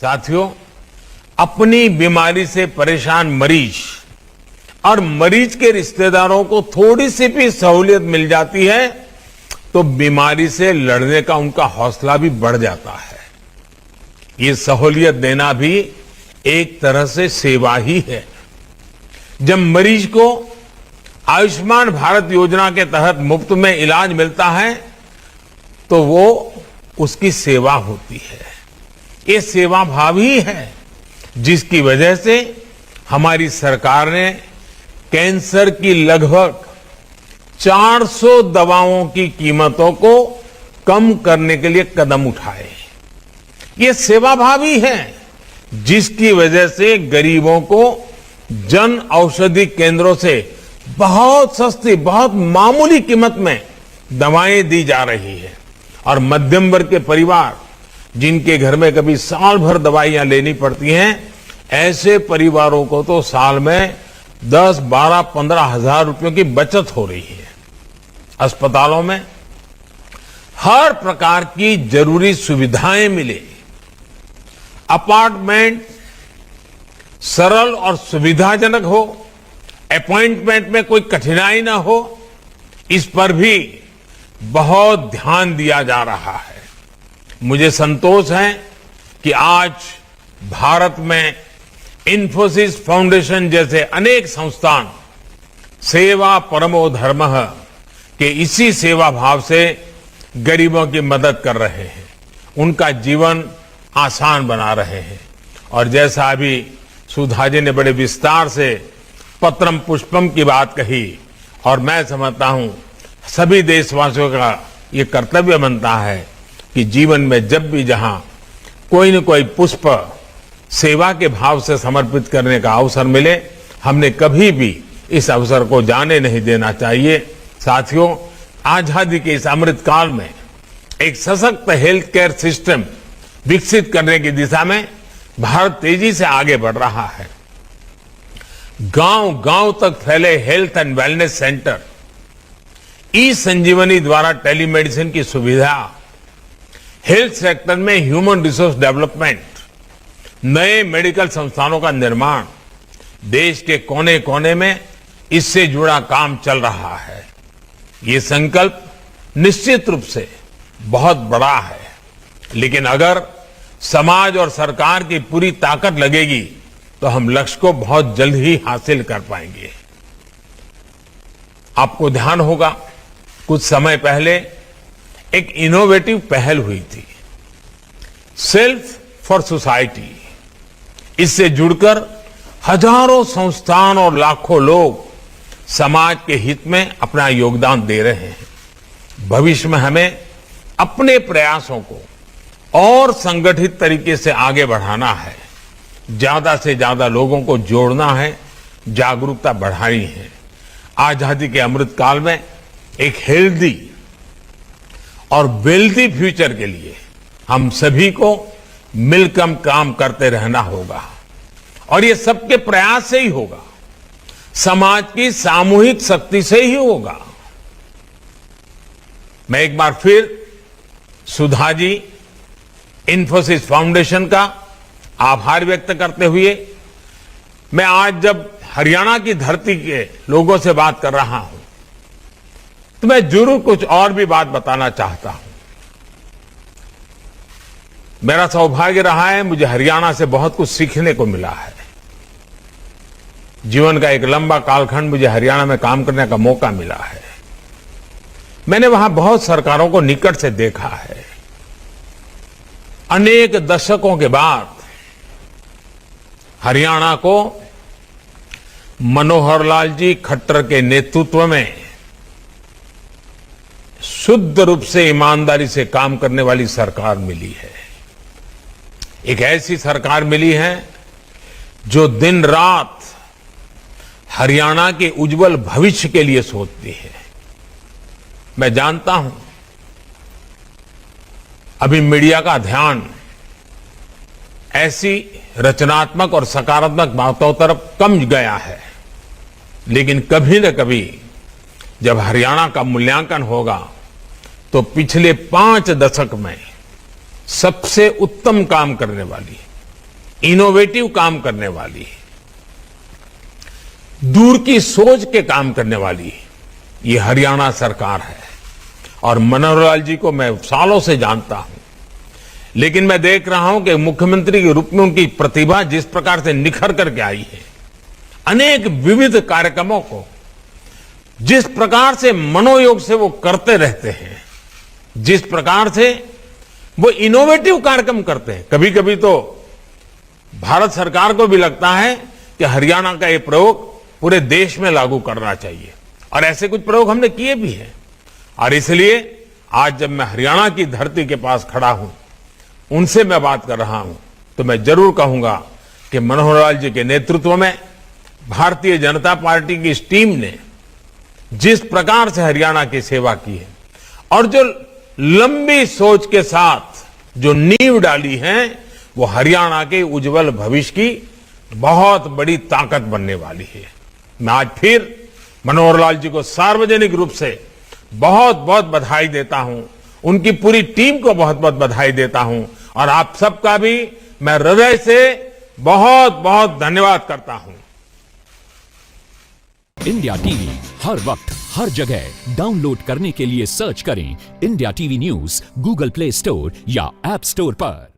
साथियों, अपनी बीमारी से परेशान मरीज और मरीज के रिश्तेदारों को थोड़ी सी भी सहूलियत मिल जाती है तो बीमारी से लड़ने का उनका हौसला भी बढ़ जाता है। ये सहूलियत देना भी एक तरह से सेवा ही है। जब मरीज को आयुष्मान भारत योजना के तहत मुफ्त में इलाज मिलता है तो वो उसकी सेवा होती है। ये सेवा भाव ही है जिसकी वजह से हमारी सरकार ने कैंसर की लगभग 400 दवाओं की कीमतों को कम करने के लिए कदम उठाए। ये सेवा भाव ही है जिसकी वजह से गरीबों को जन औषधि केंद्रों से बहुत सस्ती, बहुत मामूली कीमत में दवाएं दी जा रही है। और मध्यम वर्ग के परिवार जिनके घर में कभी साल भर दवाइयां लेनी पड़ती हैं, ऐसे परिवारों को तो साल में 10, 12, 15 हजार रुपयों की बचत हो रही है। अस्पतालों में हर प्रकार की जरूरी सुविधाएं मिले, अपार्टमेंट सरल और सुविधाजनक हो, अपॉइंटमेंट में कोई कठिनाई ना हो, इस पर भी बहुत ध्यान दिया जा रहा है। मुझे संतोष है कि आज भारत में इन्फोसिस फाउंडेशन जैसे अनेक संस्थान सेवा परमो धर्मः के इसी सेवा भाव से गरीबों की मदद कर रहे हैं, उनका जीवन आसान बना रहे हैं। और जैसा अभी सुधा जी ने बड़े विस्तार से पत्रम पुष्पम की बात कही, और मैं समझता हूं सभी देशवासियों का ये कर्तव्य बनता है कि जीवन में जब भी जहां कोई न कोई पुष्प सेवा के भाव से समर्पित करने का अवसर मिले, हमने कभी भी इस अवसर को जाने नहीं देना चाहिए। साथियों, आजादी के इस अमृत काल में एक सशक्त हेल्थ केयर सिस्टम विकसित करने की दिशा में भारत तेजी से आगे बढ़ रहा है। गांव गांव तक फैले हेल्थ एंड वेलनेस सेंटर, ई संजीवनी द्वारा टेलीमेडिसिन की सुविधा, हेल्थ सेक्टर में ह्यूमन रिसोर्स डेवलपमेंट, नए मेडिकल संस्थानों का निर्माण, देश के कोने कोने में इससे जुड़ा काम चल रहा है। ये संकल्प निश्चित रूप से बहुत बड़ा है, लेकिन अगर समाज और सरकार की पूरी ताकत लगेगी तो हम लक्ष्य को बहुत जल्द ही हासिल कर पाएंगे। आपको ध्यान होगा, कुछ समय पहले एक इनोवेटिव पहल हुई थी, सेल्फ फॉर सोसाइटी। इससे जुड़कर हजारों संस्थान और लाखों लोग समाज के हित में अपना योगदान दे रहे हैं। भविष्य में हमें अपने प्रयासों को और संगठित तरीके से आगे बढ़ाना है, ज्यादा से ज्यादा लोगों को जोड़ना है, जागरूकता बढ़ानी है। आजादी के अमृत काल में एक हेल्दी और वेल्दी फ्यूचर के लिए हम सभी को मिलकर काम करते रहना होगा, और ये सबके प्रयास से ही होगा, समाज की सामूहिक शक्ति से ही होगा। मैं एक बार फिर सुधा जी, इन्फोसिस फाउंडेशन का आभार व्यक्त करते हुए मैं आज जब हरियाणा की धरती के लोगों से बात कर रहा हूं तो मैं जरूर कुछ और भी बात बताना चाहता हूं। मेरा सौभाग्य रहा है, मुझे हरियाणा से बहुत कुछ सीखने को मिला है। जीवन का एक लंबा कालखंड मुझे हरियाणा में काम करने का मौका मिला है। मैंने वहां बहुत सरकारों को निकट से देखा है। अनेक दशकों के बाद हरियाणा को मनोहर लाल जी खट्टर के नेतृत्व में शुद्ध रूप से ईमानदारी से काम करने वाली सरकार मिली है। एक ऐसी सरकार मिली है जो दिन रात हरियाणा के उज्जवल भविष्य के लिए सोचती है। मैं जानता हूं अभी मीडिया का ध्यान ऐसी रचनात्मक और सकारात्मक बातों तरफ कम गया है, लेकिन कभी न कभी जब हरियाणा का मूल्यांकन होगा तो पिछले 5 दशक में सबसे उत्तम काम करने वाली, इनोवेटिव काम करने वाली, दूर की सोच के काम करने वाली ये हरियाणा सरकार है। और मनोहर लाल जी को मैं सालों से जानता हूं, लेकिन मैं देख रहा हूं कि मुख्यमंत्री के रूप में उनकी प्रतिभा जिस प्रकार से निखर करके आई है, अनेक विविध कार्यक्रमों को जिस प्रकार से मनोयोग से वो करते रहते हैं, जिस प्रकार से वो इनोवेटिव कार्यक्रम करते हैं, कभी कभी तो भारत सरकार को भी लगता है कि हरियाणा का ये प्रयोग पूरे देश में लागू करना चाहिए। और ऐसे कुछ प्रयोग हमने किए भी हैं। और इसलिए आज जब मैं हरियाणा की धरती के पास खड़ा हूं, उनसे मैं बात कर रहा हूं, तो मैं जरूर कहूंगा कि मनोहर लाल जी के नेतृत्व में भारतीय जनता पार्टी की इस टीम ने जिस प्रकार से हरियाणा की सेवा की है और जो लंबी सोच के साथ जो नींव डाली है, वो हरियाणा के उज्जवल भविष्य की बहुत बड़ी ताकत बनने वाली है। मैं आज फिर मनोहर लाल जी को सार्वजनिक रूप से बहुत बहुत बधाई देता हूं, उनकी पूरी टीम को बहुत बहुत बधाई देता हूं और आप सबका भी मैं हृदय से बहुत बहुत धन्यवाद करता हूं। इंडिया टीवी हर वक्त हर जगह डाउनलोड करने के लिए सर्च करें India TV news Google play store या ऐप स्टोर पर।